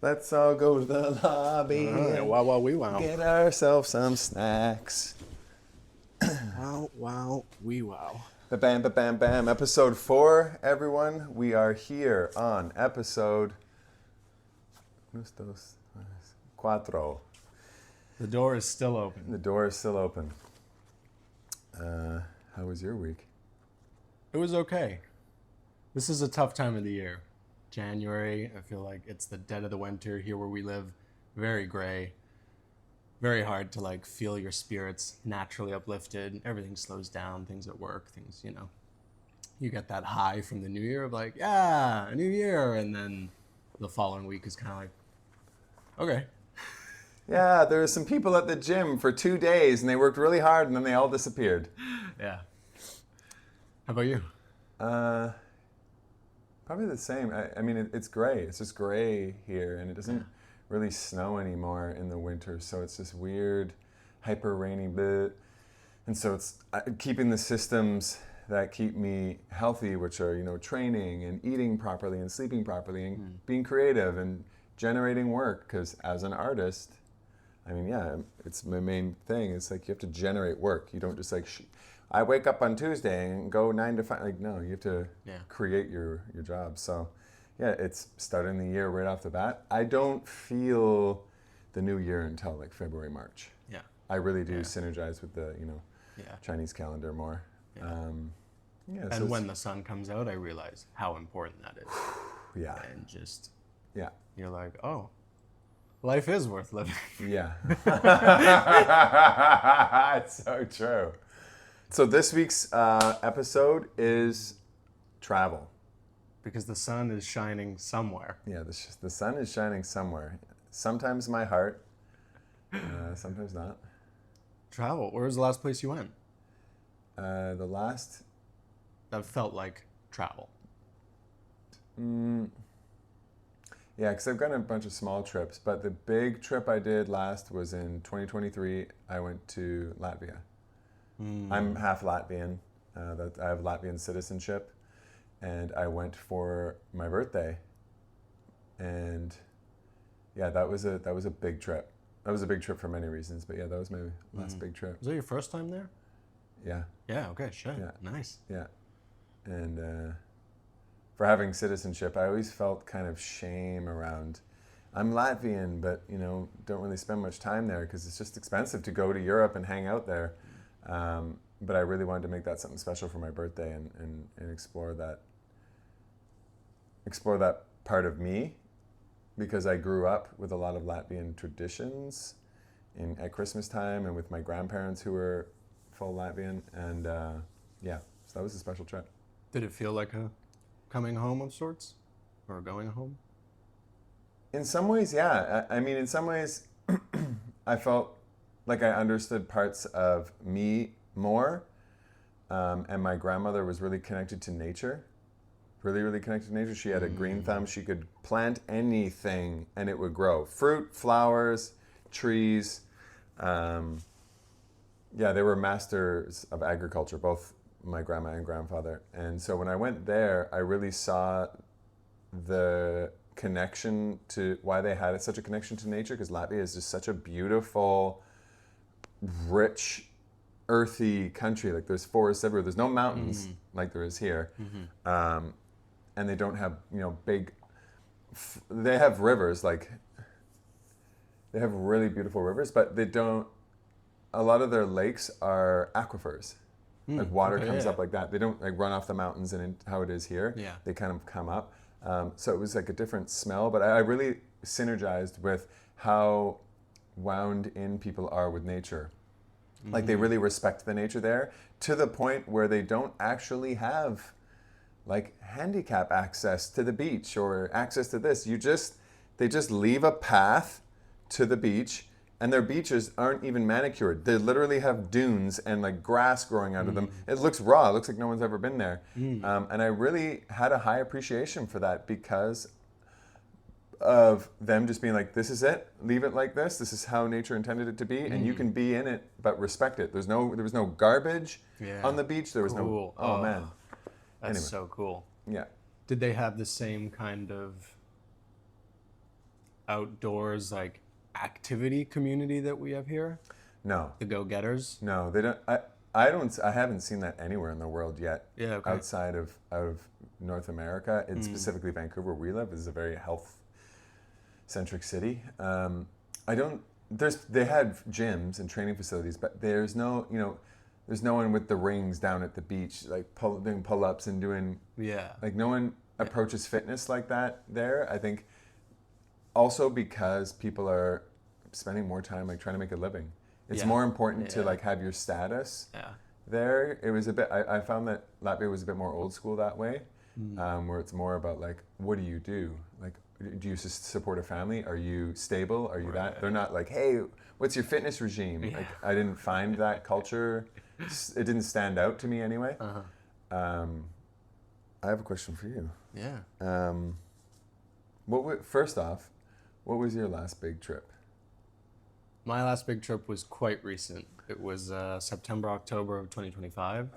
Let's all go to the lobby and Wow, wee, wow. get ourselves some snacks. Wow, wee, wow. Ba-bam, ba-bam, bam. Episode 4, everyone. We are here on episode... Cuatro. The door is still open. The door is still open. How was your week? It was okay. This is a tough time of the year. January, I feel like it's the dead of the winter here where we live. Very gray. Very hard to like feel your spirits naturally uplifted. Everything slows down, things at work, things, you know. You get that high from the new year of like, yeah, a new year. And then the following week is kind of like, okay. Yeah, there were some people at the gym for 2 days and they worked really hard and then they all disappeared. Yeah. How about you? Probably the same. I mean, it's gray. It's just gray here, and it doesn't really snow anymore in the winter. So it's this weird, hyper rainy bit. And so it's keeping the systems that keep me healthy, which are, you know, training and eating properly and sleeping properly and being creative and generating work. Because as an artist, I mean, yeah, it's my main thing. It's like you have to generate work. You don't just like... I wake up on Tuesday and go 9 to 5. Like, no, you have to create your job. So, yeah, it's starting the year right off the bat. I don't feel the new year until like February, March. Yeah. I really do synergize with the, you know, Chinese calendar more. Yeah. And when the sun comes out, I realize how important that is. Yeah. And just, you're like, oh, life is worth living. Yeah. It's so true. So this week's episode is travel. Because the sun is shining somewhere. Yeah, the sun is shining somewhere. Sometimes my heart, sometimes not. Travel. Where was the last place you went? The last... That felt like travel. Yeah, because I've gone on a bunch of small trips, but the big trip I did last was in 2023. I went to Latvia. I'm half Latvian. I have Latvian citizenship, and I went for my birthday. And yeah, that was a big trip. That was a big trip for many reasons, but yeah, that was my last big trip. Was that your first time there? Yeah. Yeah. Okay. Sure. Yeah. Nice. Yeah, and for having citizenship, I always felt kind of shame around. I'm Latvian, but you know, don't really spend much time there because it's just expensive to go to Europe and hang out there. But I really wanted to make that something special for my birthday and explore that part of me, because I grew up with a lot of Latvian traditions at Christmas time and with my grandparents who were full Latvian, and so that was a special trip. Did it feel like a coming home of sorts, or going home? In some ways, yeah. I mean, in some ways, I felt like I understood parts of me more, and my grandmother was really connected to nature, really connected to nature. She had a green thumb. She could plant anything and it would grow. Fruit, flowers, trees. They were masters of agriculture, both my grandma and grandfather. And so when I went there, I really saw the connection to why they had such a connection to nature, because Latvia is just such a beautiful, rich, earthy country. Like there's forests everywhere. There's no mountains like there is here, and they don't have, you know, big. They have rivers, like they have really beautiful rivers, but they don't. A lot of their lakes are aquifers, like water comes up like that. They don't like run off the mountains and how it is here. Yeah, they kind of come up. So it was like a different smell, but I really synergized with how wound in people are with nature. Like they really respect the nature there, to the point where they don't actually have like handicap access to the beach or access to this. They just leave a path to the beach, and their beaches aren't even manicured. They literally have dunes and like grass growing out of them. It looks raw. It looks like no one's ever been there. And I really had a high appreciation for that, because of them just being like, this is it, leave it like this is how nature intended it to be, and you can be in it but respect it. There was no garbage on the beach. There was no man, that's anyway. So cool. Yeah. Did they have the same kind of outdoors like activity community that we have here, No, the go-getters. no, they don't. I don't. I haven't seen that anywhere in the world yet. Yeah, okay. Outside of North America, and specifically Vancouver, where we live, is a very health-centric city. I don't. They had gyms and training facilities, but there's no. There's no one with the rings down at the beach, like doing pull-ups and doing. Yeah. Like no one approaches fitness like that there. I think also because people are spending more time like trying to make a living. It's Yeah. more important to Yeah. like have your status Yeah. there. It was a bit. I found that Latvia was a bit more old school that way, where it's more about like, what do you do? Like, do you support a family? Are you stable? Are you that? Right. They're not like, hey, what's your fitness regime? Yeah. Like, I didn't find that culture. It didn't stand out to me anyway. Uh-huh. I have a question for you. Yeah. First off, what was your last big trip? My last big trip was quite recent. It was September, October of 2025.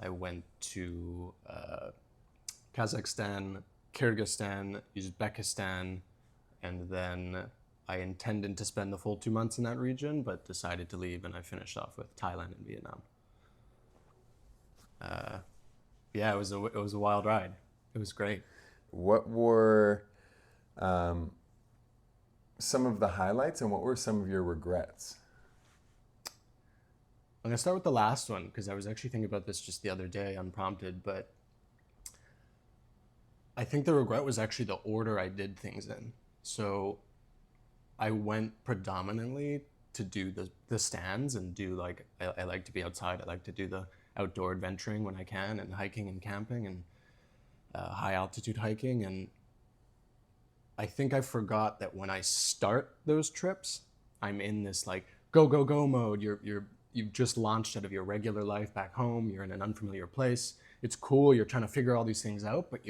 I went to Kazakhstan, Kyrgyzstan, Uzbekistan, and then I intended to spend the full 2 months in that region, but decided to leave, and I finished off with Thailand and Vietnam. Yeah, it was a wild ride. It was great. What were some of the highlights and what were some of your regrets? I'm gonna start with the last one because I was actually thinking about this just the other day, unprompted. But I think the regret was actually the order I did things in. So I went predominantly to do the stands and do like I like to be outside. I like to do the outdoor adventuring when I can, and hiking and camping and high altitude hiking. And I think I forgot that when I start those trips, I'm in this like go go go mode. You've just launched out of your regular life back home. You're in an unfamiliar place. It's cool. You're trying to figure all these things out, but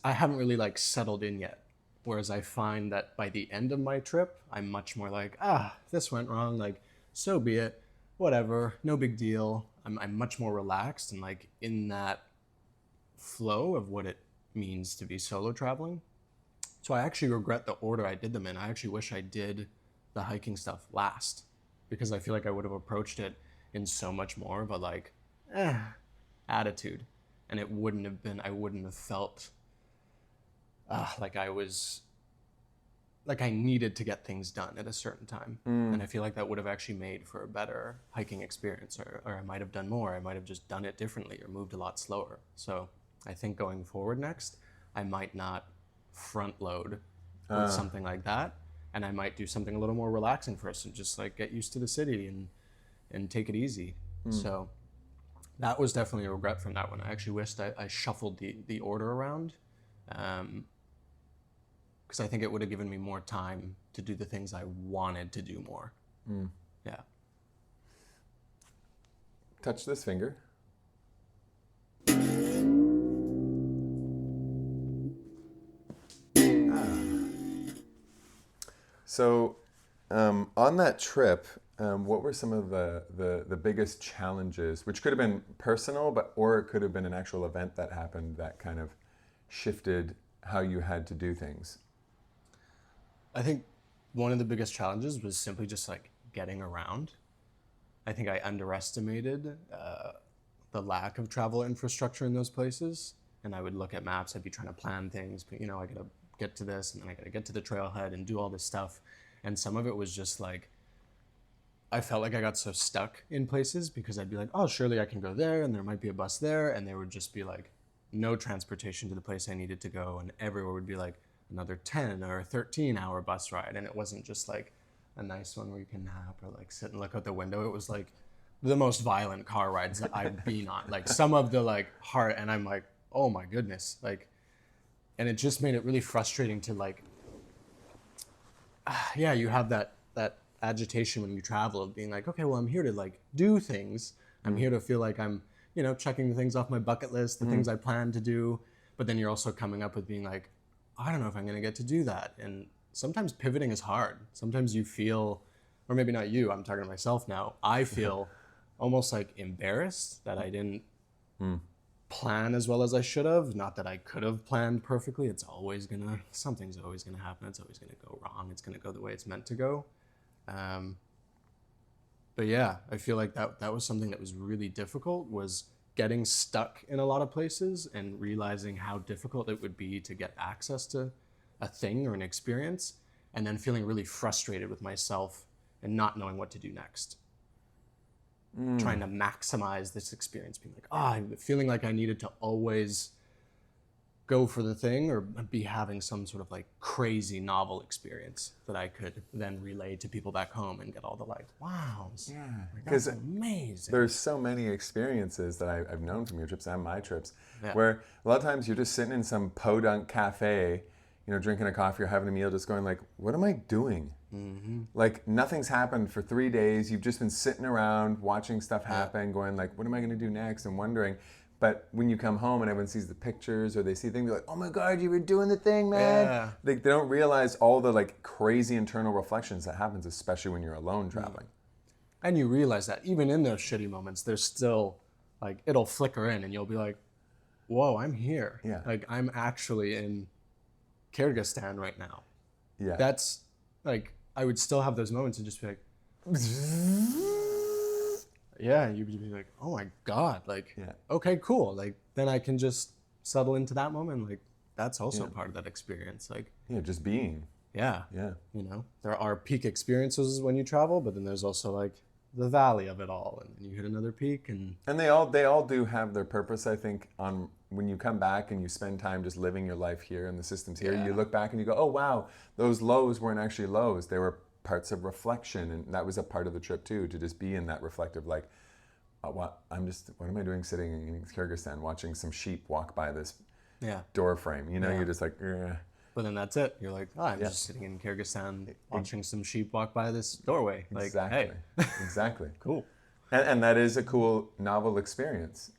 I haven't really like settled in yet. Whereas I find that by the end of my trip, I'm much more like, this went wrong. Like, so be it. Whatever. No big deal. I'm much more relaxed and like in that flow of what it means to be solo traveling. So I actually regret the order I did them in. I actually wish I did the hiking stuff last because I feel like I would have approached it in so much more of a like attitude, and I wouldn't have felt like I needed to get things done at a certain time. And I feel like that would have actually made for a better hiking experience, or I might have done more. I might have just done it differently or moved a lot slower. So I think going forward next, I might not front load with something like that. And I might do something a little more relaxing first and just like get used to the city and take it easy. So that was definitely a regret from that one. I actually wished I shuffled the order around because I think it would have given me more time to do the things I wanted to do more. Yeah. Touch this finger. So, on that trip, what were some of the biggest challenges, which could have been personal, or it could have been an actual event that happened that kind of shifted how you had to do things? I think one of the biggest challenges was simply just like getting around. I think I underestimated the lack of travel infrastructure in those places. And I would look at maps, I'd be trying to plan things, but I gotta get to this and then I gotta get to the trailhead and do all this stuff. And some of it was just like, I felt like I got so stuck in places because I'd be like, oh, surely I can go there and there might be a bus there. And there would just be like no transportation to the place I needed to go. And everywhere would be like another 10 or 13-hour bus ride. And it wasn't just like a nice one where you can nap or like sit and look out the window. It was like the most violent car rides that I've been on. Like some of the like hard, and I'm like, oh my goodness. Like, and it just made it really frustrating to like, you have that agitation when you travel of being like, okay, well, I'm here to like do things. I'm here to feel like I'm, checking the things off my bucket list, the things I plan to do. But then you're also coming up with being like, I don't know if I'm going to get to do that. And sometimes pivoting is hard. Sometimes you feel, or maybe not you, I'm talking to myself now. I feel almost like embarrassed that I didn't plan as well as I should have. Not that I could have planned perfectly. Something's always gonna happen. It's always gonna go wrong. It's gonna go the way it's meant to go. But yeah, I feel like that was something that was really difficult, was getting stuck in a lot of places and realizing how difficult it would be to get access to a thing or an experience, and then feeling really frustrated with myself and not knowing what to do next. Trying to maximize this experience, being like, feeling like I needed to always go for the thing or be having some sort of like crazy novel experience that I could then relay to people back home and get all the like, wow, Yeah, that's because amazing. there's so many experiences that I've known from your trips and my trips, Yeah. where a lot of times you're just sitting in some podunk cafe, drinking a coffee or having a meal, just going like, what am I doing? Like nothing's happened for 3 days. You've just been sitting around watching stuff happen, going like, what am I going to do next? And wondering. But when you come home and everyone sees the pictures or they see things, they're like, oh my God, you were doing the thing, man. Yeah. They don't realize all the like crazy internal reflections that happens, especially when you're alone traveling. And you realize that even in those shitty moments, there's still like, it'll flicker in and you'll be like, whoa, I'm here. Yeah. Like I'm actually in Kyrgyzstan right now. Yeah. That's like, I would still have those moments and just be like, yeah, you'd be like, oh my God, like, okay, cool. Like, then I can just settle into that moment. Like, that's also part of that experience. Like, just being. Yeah. Yeah. There are peak experiences when you travel, but then there's also like the valley of it all. And then you hit another peak and they all do have their purpose, I think, on when you come back and you spend time just living your life here and the systems here, you look back and you go, oh wow, those lows weren't actually lows. They were parts of reflection, and that was a part of the trip too, to just be in that reflective, like, what am I doing sitting in Kyrgyzstan watching some sheep walk by this door frame? You're just like, ugh. But then that's it. You're like, I'm just sitting in Kyrgyzstan watching some sheep walk by this doorway. Like, exactly. Hey. Exactly. Cool. And that is a cool, novel experience.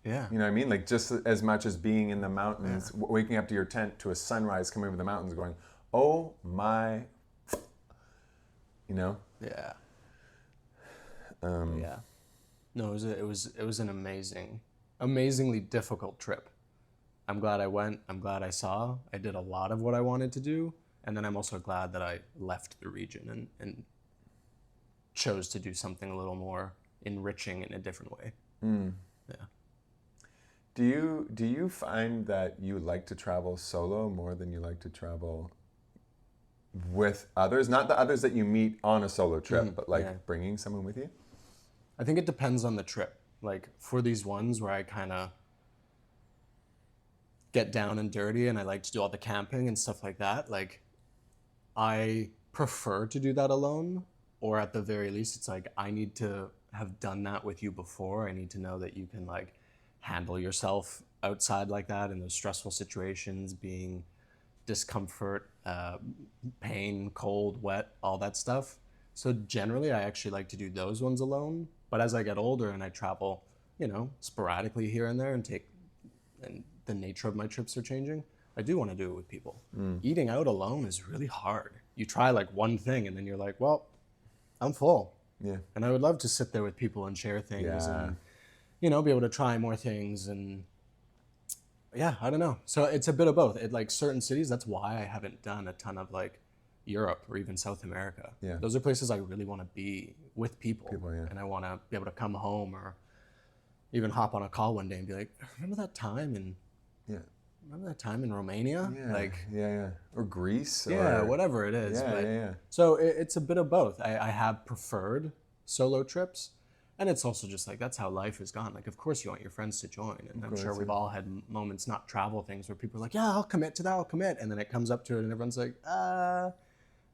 Yeah. You know what I mean? Like just as much as being in the mountains, waking up to your tent to a sunrise coming over the mountains going, oh my, Yeah. Yeah. No, it was an amazingly difficult trip. I'm glad I went. I'm glad I saw. I did a lot of what I wanted to do. And then I'm also glad that I left the region and chose to do something a little more enriching in a different way. Yeah. Do you find that you like to travel solo more than you like to travel with others? Not the others that you meet on a solo trip, but like bringing someone with you? I think it depends on the trip. Like for these ones where I kind of get down and dirty and I like to do all the camping and stuff like that, like I prefer to do that alone, or at the very least it's like I need to have done that with you before. I need to know that you can like handle yourself outside like that in those stressful situations, being discomfort, pain, cold, wet, all that stuff. So generally I actually like to do those ones alone. But as I get older and I travel, sporadically here and there and the nature of my trips are changing, I do want to do it with people. Eating out alone is really hard. You try like one thing and then you're like, well, I'm full. Yeah. And I would love to sit there with people and share things and, be able to try more things. And yeah, I don't know. So it's a bit of both. Like certain cities, that's why I haven't done a ton of like Europe or even South America. Yeah. Those are places I really want to be with people. And I want to be able to come home or even hop on a call one day and be like, remember that time in Romania? Or Greece, or whatever it is. So it's a bit of both. I have preferred solo trips, and it's also just like that's how life has gone. Like, of course you want your friends to join, and I'm sure we've all had moments, not travel things, where people are like, yeah, I'll commit to that, I'll commit, and then it comes up to it, and everyone's like,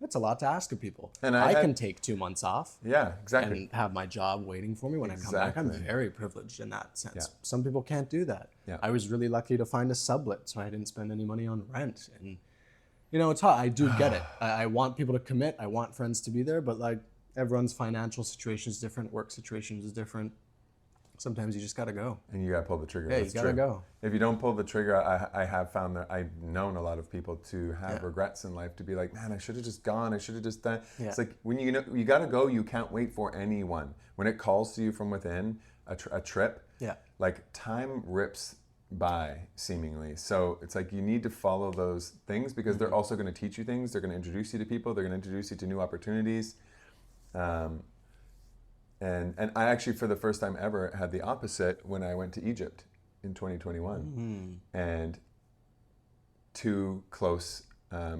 that's a lot to ask of people. And I can take 2 months off. Yeah, exactly. And have my job waiting for me when I come back. I'm very privileged in that sense. Yeah. Some people can't do that. Yeah. I was really lucky to find a sublet, so I didn't spend any money on rent. And, it's hard. I do get it. I want people to commit. I want friends to be there, but like everyone's financial situation is different. Work situation is different. Sometimes you just gotta go. And you gotta pull the trigger. Yeah, That's you gotta true. go. If you don't pull the trigger, I have found that I've known a lot of people to have Yeah. regrets in life, to be like, man, I should have just gone. I should have just done. Yeah. It's like when you know you gotta go, you can't wait for anyone. When it calls to you from within, a trip, Yeah. like time rips by seemingly. So it's like you need to follow those things because they're also going to teach you things. They're going to introduce you to people. They're going to introduce you to new opportunities. And I actually, for the first time ever, had the opposite when I went to Egypt in 2021. And two close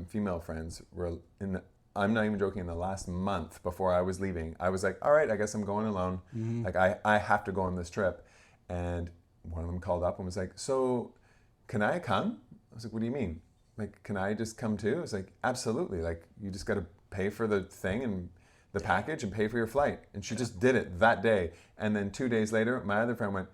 female friends were I'm not even joking, in the last month before I was leaving, I was like, all right, I guess I'm going alone. Like, I have to go on this trip. And one of them called up and was like, so can I come? I was like, what do you mean? Like, can I just come too? I was like, absolutely. Like, you just got to pay for the thing and the package and pay for your flight. And she just did it that day. And then 2 days later, my other friend went,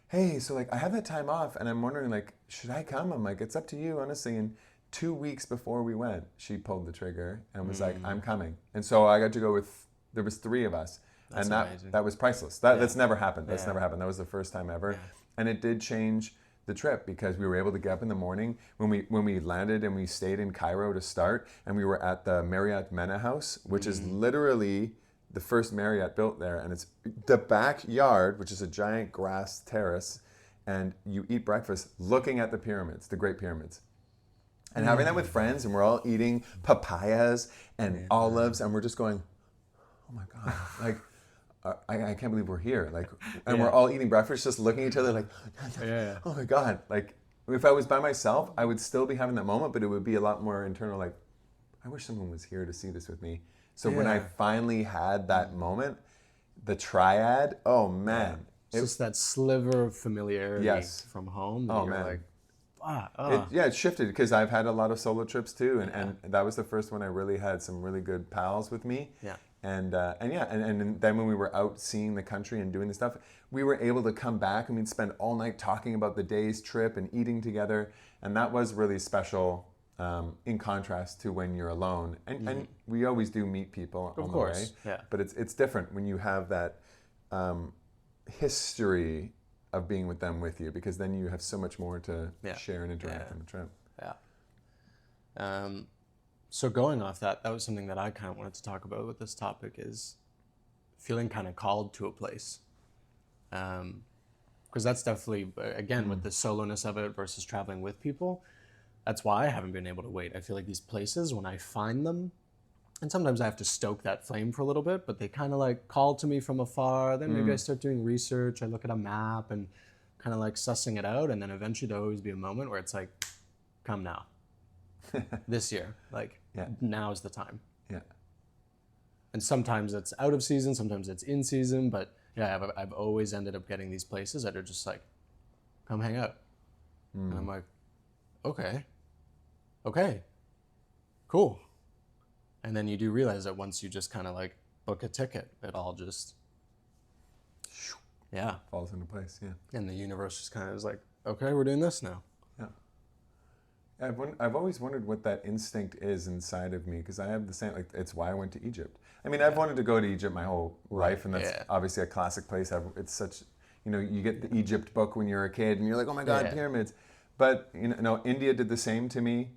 hey, so like I have that time off and I'm wondering, like, should I come? I'm like, it's up to you, honestly. And 2 weeks before we went, she pulled the trigger and was like, I'm coming. And so I got to go with, there was 3 of us. That's and amazing. that was priceless. That's never happened. That's Yeah. never happened. That was the first time ever. Yeah. And it did change the trip because we were able to get up in the morning when we landed and we stayed in Cairo to start, and we were at the Marriott Mena House, which is literally the first Marriott built there, and it's the backyard, which is a giant grass terrace, and you eat breakfast looking at the pyramids, the Great Pyramids. And having that with friends, and we're all eating papayas and olives, and we're just going, oh my God, like, I can't believe we're here. Like, and we're all eating breakfast, just looking at each other like, oh my God. Like, if I was by myself, I would still be having that moment, but it would be a lot more internal, like, I wish someone was here to see this with me. So when I finally had that moment, the triad, oh man. It's just that sliver of familiarity from home. That you're man. like, wow. It shifted because I've had a lot of solo trips too, and that was the first one I really had some really good pals with me. Yeah. And then when we were out seeing the country and doing the stuff, we were able to come back and we'd spend all night talking about the day's trip and eating together, and that was really special. In contrast to when you're alone, and we always do meet people on the way, but it's different when you have that history of being with them with you, because then you have so much more to share and interact on the trip. So going off that was something that I kind of wanted to talk about with this topic, is feeling kind of called to a place. Because that's definitely, again, with the soloness of it versus traveling with people, that's why I haven't been able to wait. I feel like these places, when I find them, and sometimes I have to stoke that flame for a little bit, but they kind of like call to me from afar. Then maybe I start doing research. I look at a map and kind of like sussing it out. And then eventually there'll always be a moment where it's like, come now. This year. Like, now's the time. Yeah. And sometimes it's out of season, sometimes it's in season. But yeah, I've always ended up getting these places that are just like, come hang out. And I'm like, okay, cool. And then you do realize that once you just kind of like book a ticket, it all just, falls into place. And the universe just kind of is like, okay, we're doing this now. I've always wondered what that instinct is inside of me, because I have the same, like, it's why I went to Egypt. I mean, I've wanted to go to Egypt my whole life, and that's obviously a classic place. It's such, you get the Egypt book when you're a kid, and you're like, oh my God, pyramids. But, India did the same to me.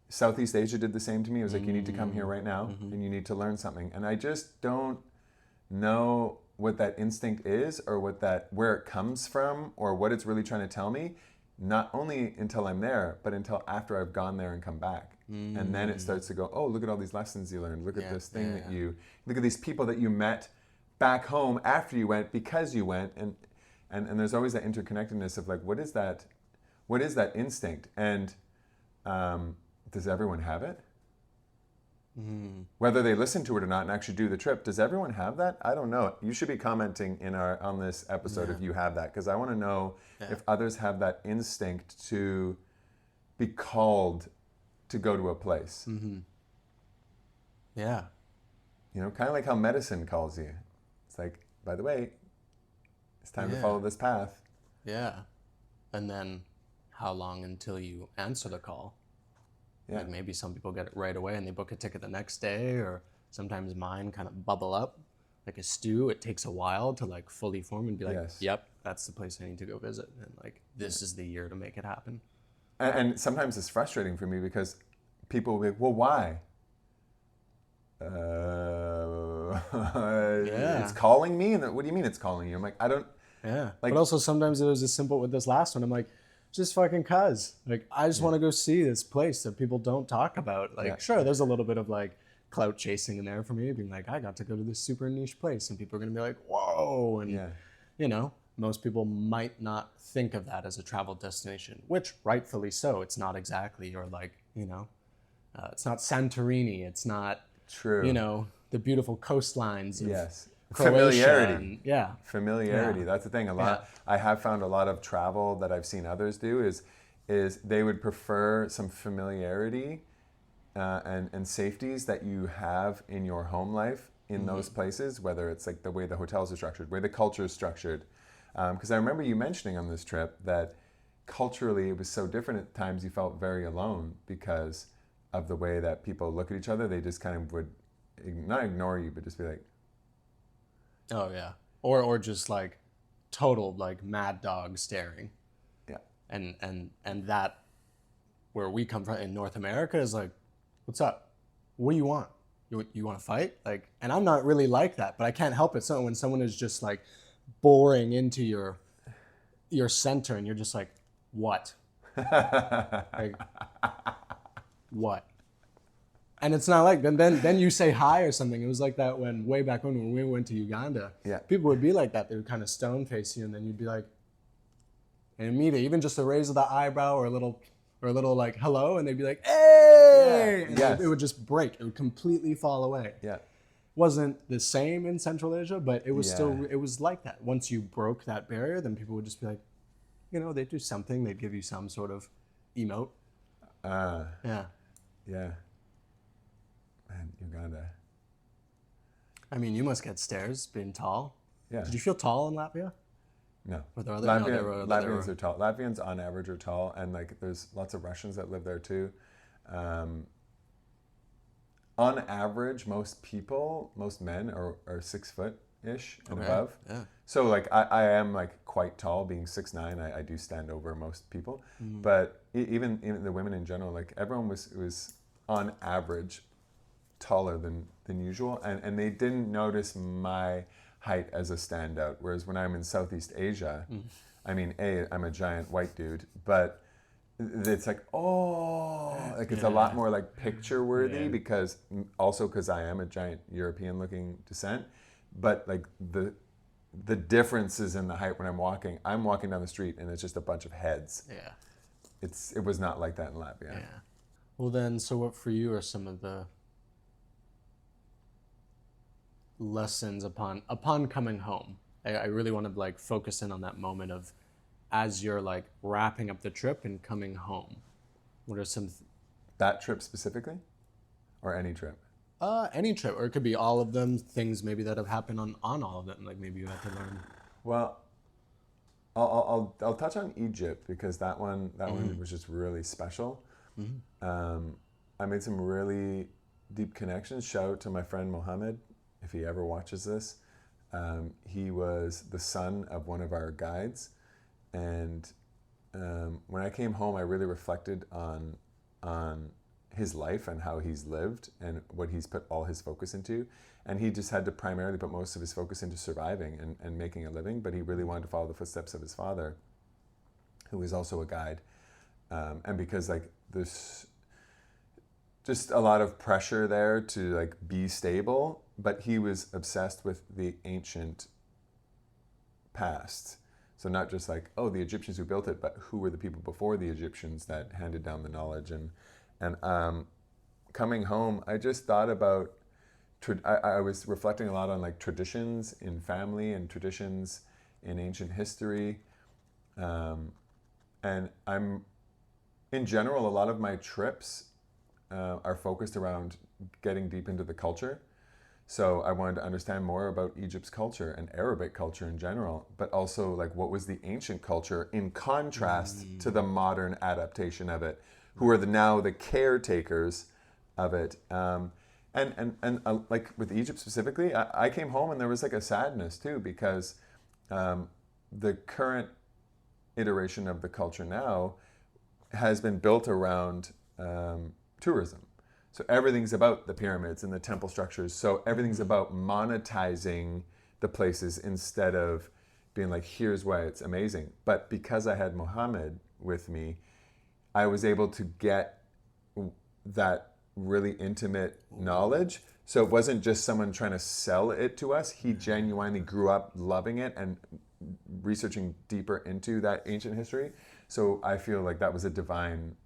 Southeast Asia did the same to me. It was like, you need to come here right now, and you need to learn something. And I just don't know what that instinct is, or where it comes from, or what it's really trying to tell me. Not only until I'm there, but until after I've gone there and come back. And then it starts to go, oh, look at all these lessons you learned. Look at this thing look at these people that you met back home after you went, because you went. And there's always that interconnectedness of like, what is that instinct? And does everyone have it? Whether they listen to it or not and actually do the trip, does everyone have that? I don't know. You should be commenting on this episode if you have that, because I want to know if others have that instinct to be called to go to a place. Yeah. Kind of like how medicine calls you. It's like, by the way, it's time to follow this path. Yeah. And then how long until you answer the call? Yeah. Like maybe some people get it right away and they book a ticket the next day, or sometimes mine kind of bubble up like a stew. It takes a while to like fully form and be like, yep, that's the place I need to go visit, and like this is the year to make it happen. And sometimes it's frustrating for me because people will be like, well, why? It's Yeah. calling me? And what do you mean it's calling you? I'm like, I don't, Yeah. like, But also sometimes it was as simple with this last one. I'm like, just fucking cuz. Like, I just want to go see this place that people don't talk about. Like, Yeah. sure, there's a little bit of like clout chasing in there for me, being like, I got to go to this super niche place, and people are gonna be like, whoa. And yeah. you know, most people might not think of that as a travel destination, which rightfully so. It's not exactly, or like, it's not Santorini. It's not, True. the beautiful coastlines of Yes. Croatia. Familiarity. And, yeah. Familiarity. Yeah. That's the thing. Yeah. I have found a lot of travel that I've seen others do is they would prefer some familiarity and safeties that you have in your home life in those places, whether it's like the way the hotels are structured, way the culture is structured. Because I remember you mentioning on this trip that culturally it was so different at times. You felt very alone because of the way that people look at each other. They just kind of would not ignore you, but just be like, Oh yeah. Or just like total like mad dog staring. yeah. And that where we come from in North America is like, what's up? What do you want? You want to fight? Like, and I'm not really like that, but I can't help it. So when someone is just like boring into your center, and you're just like, what? Like, what? And it's not like then you say hi or something. It was like that when way back when we went to Uganda. Yeah. People would be like that. They would kind of stone face you, and then you'd be like, and immediately, even just a raise of the eyebrow or a little like hello, and they'd be like, hey, and Yes. it would just break. It would completely fall away. Yeah. Wasn't the same in Central Asia, but it was Yeah. still, it was like that. Once you broke that barrier, then people would just be like, they'd do something. They'd give you some sort of emote. Yeah. Yeah. Man, Uganda. I mean, you must get stares being tall. Yeah. Did you feel tall in Latvia? No. Were there other? No, there were. Latvians are tall. Latvians on average are tall, and like there's lots of Russians that live there too. On average, most men are 6 foot ish and Okay. above. Yeah. So like I am like quite tall, being 6'9". I do stand over most people, but even the women in general, like everyone was on average taller than usual, and they didn't notice my height as a standout. Whereas when I'm in Southeast Asia, I mean, I'm a giant white dude, but it's like, it's a lot more like picture worthy because I am a giant European looking descent, but like the differences in the height when I'm walking down the street and it's just a bunch of heads. Yeah. It was not like that in Latvia. Yeah. Well, then, so what for you are some of the lessons upon coming home? I really want to like focus in on that moment of as you're like wrapping up the trip and coming home. What are some That trip specifically, or any trip? any trip, or it could be all of them, things maybe that have happened on all of them, like maybe you had to learn. Well, I'll touch on Egypt because that one was just really special. I made some really deep connections. Shout out to my friend Mohammed if he ever watches this. He was the son of one of our guides, and when I came home, I really reflected on his life and how he's lived and what he's put all his focus into. And he just had to primarily put most of his focus into surviving and making a living, but he really wanted to follow the footsteps of his father, who was also a guide. And because like there's just a lot of pressure there to like be stable, but he was obsessed with the ancient past. So not just like, the Egyptians who built it, but who were the people before the Egyptians that handed down the knowledge. And coming home, I just thought about, I was reflecting a lot on like traditions in family and traditions in ancient history. And in general, a lot of my trips are focused around getting deep into the culture. So I wanted to understand more about Egypt's culture and Arabic culture in general, but also like what was the ancient culture in contrast to the modern adaptation of it, who are now the caretakers of it. And like with Egypt specifically, I came home and there was like a sadness too, because the current iteration of the culture now has been built around tourism. So everything's about the pyramids and the temple structures. So everything's about monetizing the places instead of being like, here's why it's amazing. But because I had Mohammed with me, I was able to get that really intimate knowledge. So it wasn't just someone trying to sell it to us. He genuinely grew up loving it and researching deeper into that ancient history. So I feel like that was a divine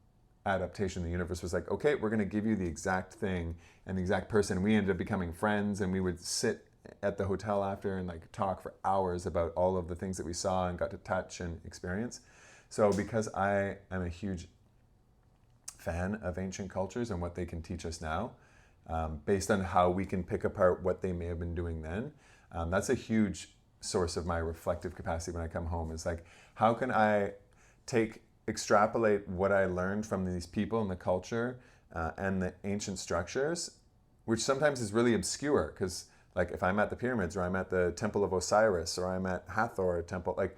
adaptation. The universe was like, okay, we're going to give you the exact thing and the exact person. We ended up becoming friends, and we would sit at the hotel after and like talk for hours about all of the things that we saw and got to touch and experience. So because I am a huge fan of ancient cultures and what they can teach us now, based on how we can pick apart what they may have been doing then, that's a huge source of my reflective capacity when I come home. Is like, how can I extrapolate what I learned from these people and the culture and the ancient structures, which sometimes is really obscure, because like if I'm at the pyramids or I'm at the Temple of Osiris or I'm at Hathor Temple, like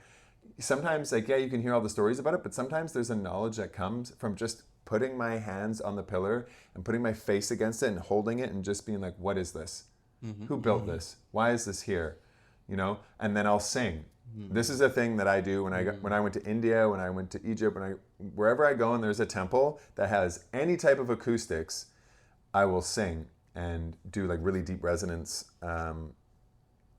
sometimes like, yeah, you can hear all the stories about it, but sometimes there's a knowledge that comes from just putting my hands on the pillar and putting my face against it and holding it and just being like, what is this? Who built this? Why is this here? You know, and then I'll sing. This is a thing that I do when I went to India, when I went to Egypt, wherever I go and there's a temple that has any type of acoustics, I will sing and do like really deep resonance. And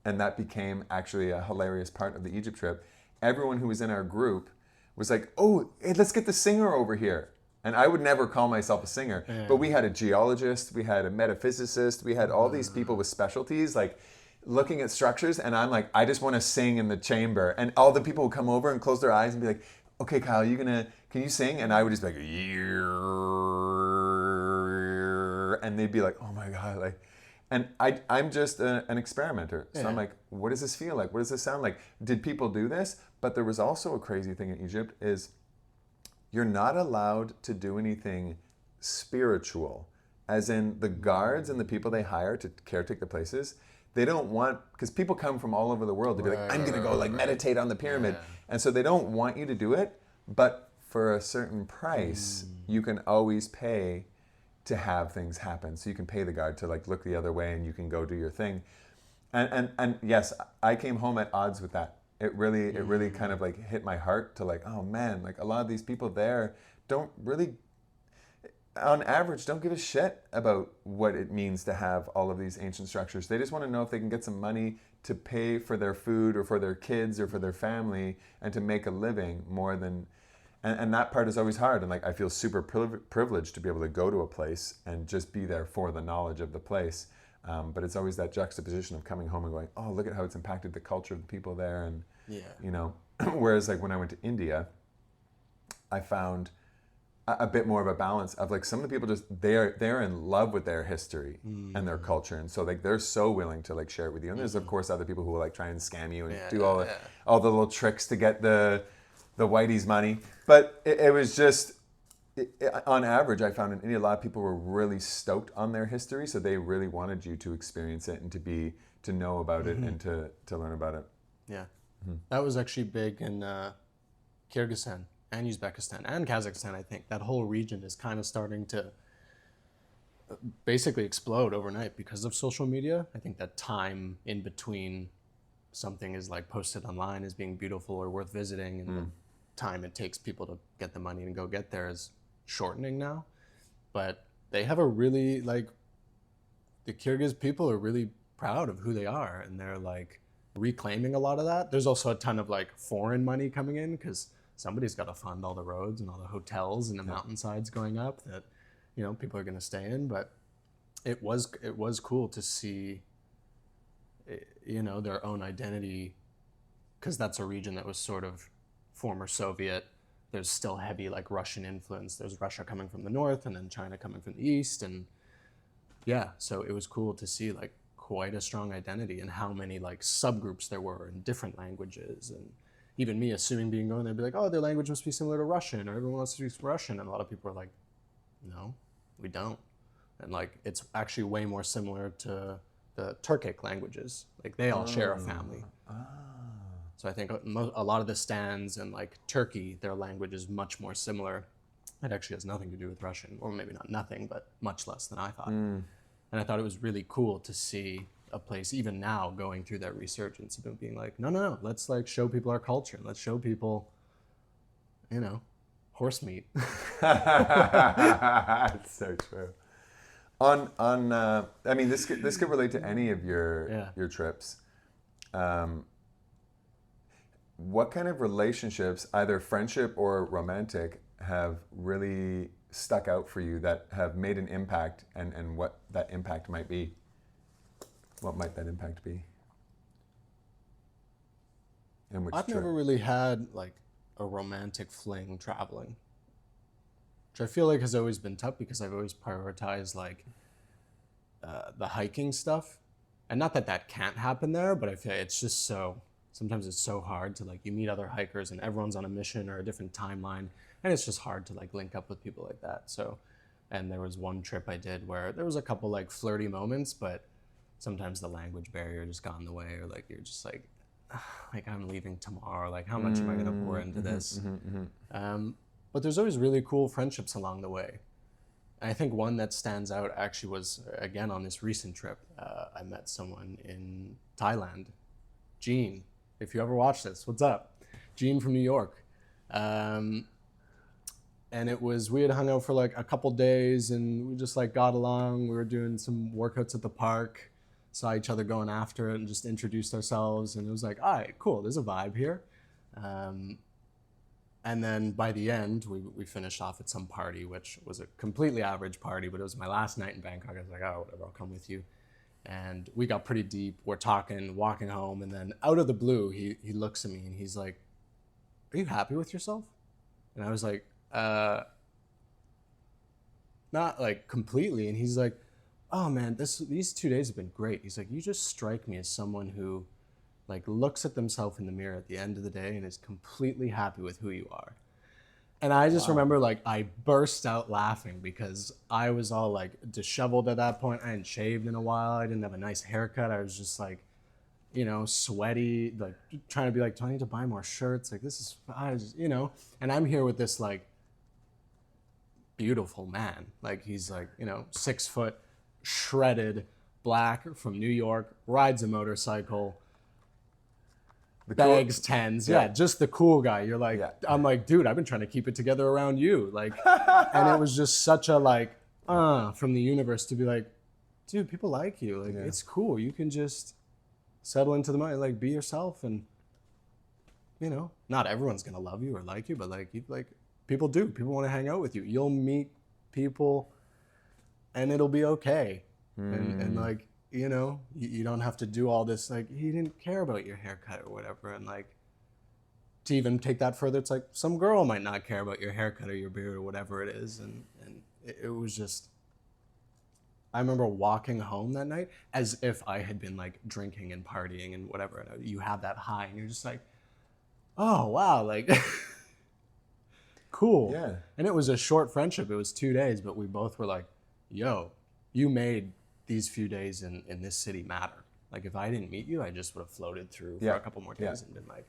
that became actually a hilarious part of the Egypt trip. Everyone who was in our group was like, oh, hey, let's get the singer over here. And I would never call myself a singer, but we had a geologist, we had a metaphysicist, we had all these people with specialties, like looking at structures, and I'm like, I just want to sing in the chamber. And all the people would come over and close their eyes and be like, okay, Kyle, can you sing? And I would just be like, yeah. And they'd be like, oh my God, like, and I'm just an experimenter. So I'm like, what does this feel like? What does this sound like? Did people do this? But there was also a crazy thing in Egypt is you're not allowed to do anything spiritual. As in the guards and the people they hire to caretake the places, they don't want, because people come from all over the world to be like, I'm going to go like meditate on the pyramid. Yeah. And so they don't want you to do it, but for a certain price, you can always pay to have things happen. So you can pay the guard to like look the other way and you can go do your thing. And yes, I came home at odds with that. It really kind of like hit my heart to like, oh man, like a lot of these people there don't really, on average, don't give a shit about what it means to have all of these ancient structures. They just want to know if they can get some money to pay for their food or for their kids or for their family and to make a living more than, and that part is always hard. And like, I feel super privileged to be able to go to a place and just be there for the knowledge of the place. But it's always that juxtaposition of coming home and going, oh, look at how it's impacted the culture of the people there. And, you know, whereas like when I went to India, I found a bit more of a balance of like some of the people just, they're in love with their history and their culture. And so like, they're so willing to like share it with you. And there's of course other people who will like try and scam you and do all the little tricks to get the whitey's money. But it was just, on average, I found in India, a lot of people were really stoked on their history, so they really wanted you to experience it and to know about it and to learn about it. Yeah, that was actually big in Kyrgyzstan and Uzbekistan and Kazakhstan. I think that whole region is kind of starting to basically explode overnight because of social media. I think that time in between something is like posted online as being beautiful or worth visiting, and the time it takes people to get the money and go get there is shortening now. But they have a really, like, the Kyrgyz people are really proud of who they are, and they're like reclaiming a lot of that. There's also a ton of like foreign money coming in because somebody's got to fund all the roads and all the hotels and the mountainsides going up that, you know, people are going to stay in. But it was cool to see, you know, their own identity, because that's a region that was sort of former Soviet. There's still heavy like Russian influence. There's Russia coming from the north and then China coming from the east. And yeah, so it was cool to see like quite a strong identity and how many like subgroups there were in different languages. And even me assuming being going there, be like, oh, their language must be similar to Russian, or everyone else speaks Russian. And a lot of people are like, no, we don't. And like, it's actually way more similar to the Turkic languages. Like they all share a family. So I think a lot of the stands in like Turkey, their language is much more similar. It actually has nothing to do with Russian, or maybe not nothing, but much less than I thought. And I thought it was really cool to see a place, even now, going through that resurgence of being like, no, let's like show people our culture. Let's show people, horse meat. It's so true. I mean, this could relate to any of your trips. What kind of relationships, either friendship or romantic, have really stuck out for you that have made an impact, and what that impact might be? What might that impact be? And which I've trip? never really had like a romantic fling traveling, which I feel like has always been tough because I've always prioritized like the hiking stuff. And not that that can't happen there, but I feel it's just sometimes it's so hard to like, you meet other hikers and everyone's on a mission or a different timeline. And it's just hard to like link up with people like that. So, and there was one trip I did where there was a couple like flirty moments, but sometimes the language barrier just got in the way, or like, you're just like I'm leaving tomorrow. Like, how much am I going to pour into this? But there's always really cool friendships along the way. And I think one that stands out actually was, again, on this recent trip, I met someone in Thailand, Jean. If you ever watch this, what's up? Jean from New York. And we had hung out for like a couple days and we just like got along. We were doing some workouts at the park, saw each other going after it and just introduced ourselves. And it was like, all right, cool, there's a vibe here. And then by the end, we finished off at some party, which was a completely average party, but it was my last night in Bangkok. I was like, oh, whatever, I'll come with you. And we got pretty deep. We're talking, walking home. And then out of the blue, he looks at me and he's like, are you happy with yourself? And I was like, not like completely. And he's like, oh man, these 2 days have been great. He's like, you just strike me as someone who like looks at themselves in the mirror at the end of the day and is completely happy with who you are. And I just remember like I burst out laughing because I was all like disheveled at that point. I hadn't shaved in a while. I didn't have a nice haircut. I was just like, sweaty, like trying to be like, do I need to buy more shirts? Like this is, and I'm here with this like beautiful man. Like he's like, 6 foot, shredded, black, from New York, rides a motorcycle, bags tens. Yeah, just the cool guy. You're like, I'm like, dude, I've been trying to keep it together around you. Like, and it was just such a like, from the universe to be like, dude, people like you. Like, it's cool. You can just settle into the mind, like be yourself. And, not everyone's going to love you or like you, but like people do. People want to hang out with you. You'll meet people and it'll be okay. And like, you don't have to do all this, like, he didn't care about your haircut or whatever. And like, to even take that further, it's like some girl might not care about your haircut or your beard or whatever it is. And it was just, I remember walking home that night as if I had been like drinking and partying and whatever. And you have that high and you're just like, oh, wow, like, cool. Yeah. And it was a short friendship. It was 2 days, but we both were like, yo, you made these few days in this city matter. Like if I didn't meet you, I just would have floated through for a couple more days and been like,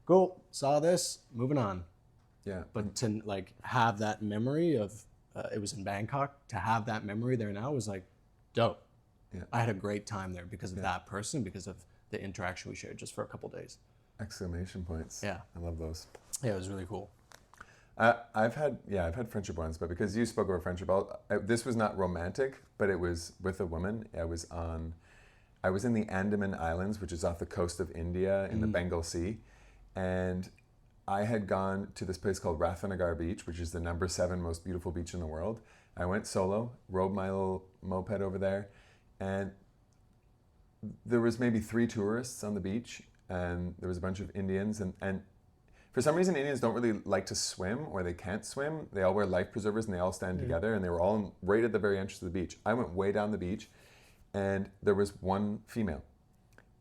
cool, saw this, moving on. Yeah. But to like have that memory of, it was in Bangkok, to have that memory there now was like dope. Yeah. I had a great time there because of that person, because of the interaction we shared just for a couple days. Exclamation points. Yeah. I love those. Yeah, it was really cool. I've had friendship ones, but because you spoke about friendship, this was not romantic, but it was with a woman. I was in the Andaman Islands, which is off the coast of India in the Bengal Sea, and I had gone to this place called Rathanagar Beach, which is the number 7 most beautiful beach in the world. I went solo, rode my little moped over there, and there was maybe 3 tourists on the beach, and there was a bunch of Indians, and for some reason, Indians don't really like to swim, or they can't swim. They all wear life preservers and they all stand together, and they were all right at the very entrance of the beach. I went way down the beach, and there was one female,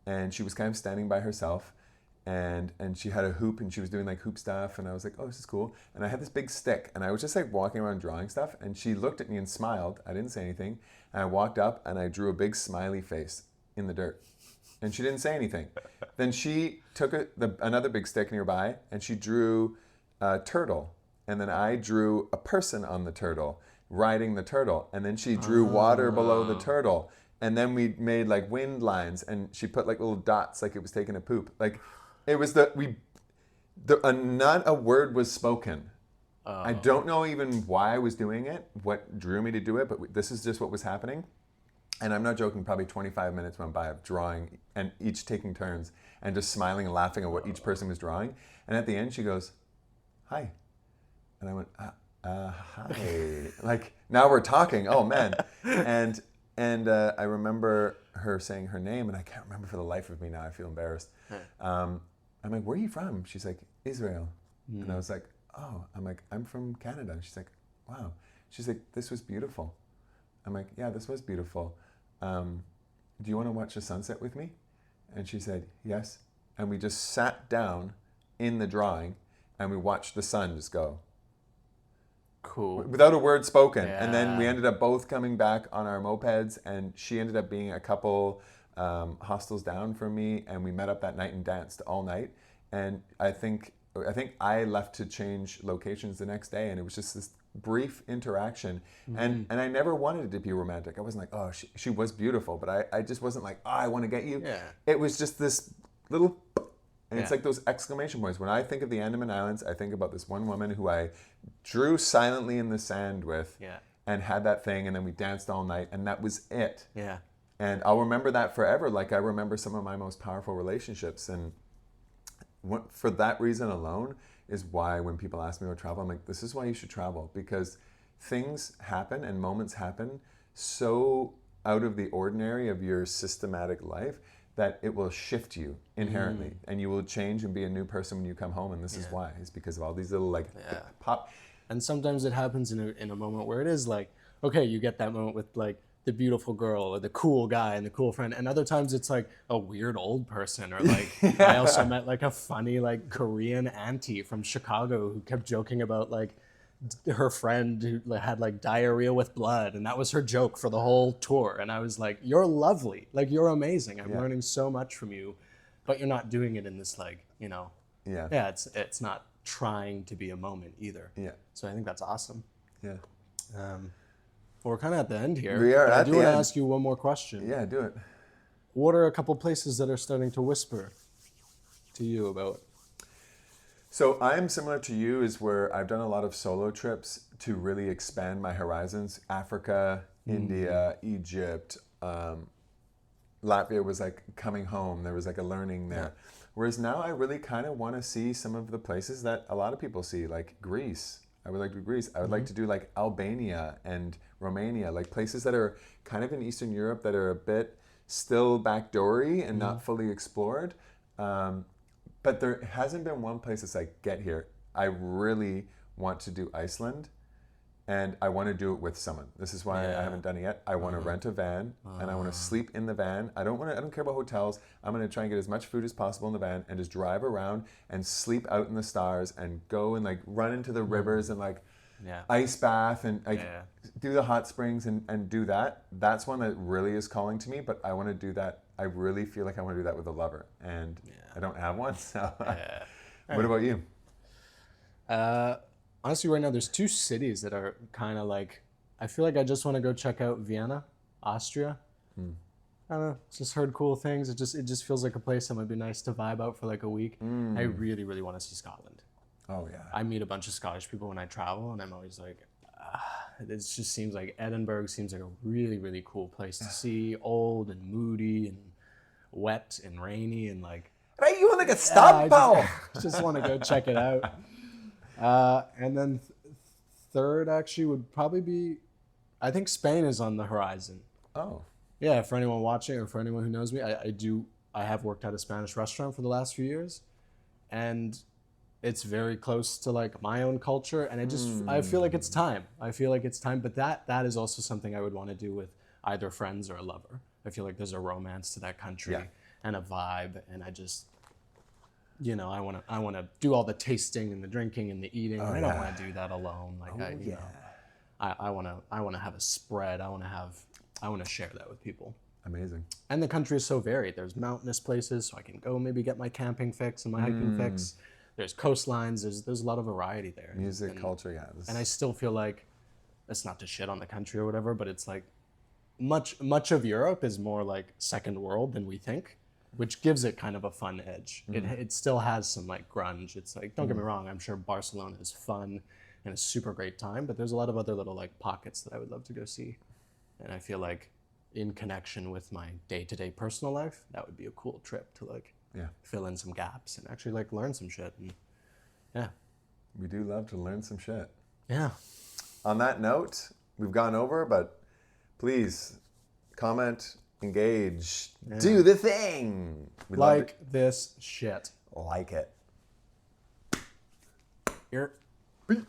and she was kind of standing by herself, and she had a hoop, and she was doing like hoop stuff, and I was like, oh, this is cool. And I had this big stick, and I was just like walking around drawing stuff, and she looked at me and smiled. I didn't say anything, and I walked up, and I drew a big smiley face in the dirt. And she didn't say anything. Then she took another big stick nearby and she drew a turtle. And then I drew a person on the turtle, riding the turtle. And then she drew water below the turtle. And then we made like wind lines and she put like little dots like it was taking a poop. Like it was not a word was spoken. I don't know even why I was doing it, what drew me to do it, but this is just what was happening. And I'm not joking, probably 25 minutes went by of drawing and each taking turns and just smiling and laughing at what each person was drawing. And at the end, she goes, "Hi." And I went, "Hi." Like, now we're talking. Oh, man. And I remember her saying her name, and I can't remember for the life of me now. I feel embarrassed. I'm like, "Where are you from?" She's like, "Israel." And I was like, "Oh." I'm like, "I'm from Canada." And she's like, "Wow." She's like, "This was beautiful." I'm like, "Yeah, this was beautiful. Do you want to watch the sunset with me?" And she said, "Yes." And we just sat down in the drawing and we watched the sun just go. Cool. Without a word spoken. Yeah. And then we ended up both coming back on our mopeds and she ended up being a couple hostels down from me and we met up that night and danced all night. And I think I left to change locations the next day and it was just this brief interaction and I never wanted it to be romantic. I wasn't like, "Oh, she was beautiful," but I just wasn't like, "Oh, I want to get you." Yeah. It was just this little, and it's like those exclamation points. When I think of the Andaman Islands, I think about this one woman who I drew silently in the sand with and had that thing and then we danced all night and that was it. Yeah. And I'll remember that forever. Like I remember some of my most powerful relationships and for that reason alone is why when people ask me about travel, I'm like, this is why you should travel because things happen and moments happen so out of the ordinary of your systematic life that it will shift you inherently and you will change and be a new person when you come home. And this is why. It's because of all these little like pop. And sometimes it happens in a moment where it is like, okay, you get that moment with like the beautiful girl or the cool guy and the cool friend. And other times it's like a weird old person or like I also met like a funny like Korean auntie from Chicago who kept joking about like her friend who had like diarrhea with blood and that was her joke for the whole tour. And I was like, "You're lovely. Like you're amazing. I'm learning so much from you, but you're not doing it in this like, you know." Yeah, it's not trying to be a moment either. Yeah. So I think that's awesome. Yeah. Well, we're kind of at the end here. We are but at I do the want to end. ask you one more question. Yeah, do it. What are a couple places that are starting to whisper to you about? So I'm similar to you is where I've done a lot of solo trips to really expand my horizons. Africa, India, Egypt, Latvia was like coming home. There was like a learning there. Whereas now I really kind of want to see some of the places that a lot of people see, like Greece. I would like to do Greece. I would like to do like Albania and Romania, like places that are kind of in Eastern Europe that are a bit still backdoory and not fully explored. But there hasn't been one place that's like, get here. I really want to do Iceland and I want to do it with someone. This is why I haven't done it yet. I want to rent a van and I want to sleep in the van. I don't care about hotels. I'm going to try and get as much food as possible in the van and just drive around and sleep out in the stars and go and like run into the rivers and like ice bath and like do the hot springs and do that. That's one that really is calling to me, but I want to do that. I really feel like I want to do that with a lover and I don't have one. So what about you? Honestly, right now there's two cities that are kind of like, I feel like I just want to go check out Vienna, Austria. I don't know, just heard cool things. It just feels like a place that might be nice to vibe out for like a week. I really, really want to see Scotland. Oh yeah. I meet a bunch of Scottish people when I travel and I'm always like, it just seems like Edinburgh seems like a really, really cool place to see. Old and moody and wet and rainy and like, Right, you want like a stop, pal. just want to go check it out. And then third actually would probably be, I think Spain is on the horizon. Oh. Yeah, for anyone watching or for anyone who knows me, I have worked at a Spanish restaurant for the last few years and it's very close to like my own culture and I feel like it's time. But that is also something I would want to do with either friends or a lover. I feel like there's a romance to that country and a vibe and I just, you know, I want to do all the tasting and the drinking and the eating. I don't want to do that alone. Like I want to have a spread. I want to share that with people. Amazing. And the country is so varied. There's mountainous places, so I can go maybe get my camping fix and my hiking fix. There's coastlines. There's a lot of variety there. Music, and, culture, yeah. And I still feel like, it's not to shit on the country or whatever, but it's like much of Europe is more like second world than we think, which gives it kind of a fun edge. It still has some like grunge. It's like, don't get me wrong, I'm sure Barcelona is fun and a super great time, but there's a lot of other little like pockets that I would love to go see. And I feel like in connection with my day-to-day personal life, that would be a cool trip to like fill in some gaps and actually like learn some shit. And yeah. We do love to learn some shit. Yeah. On that note, we've gone over, but please comment, engage, do the thing. We Like this shit. like it. Here. Beep.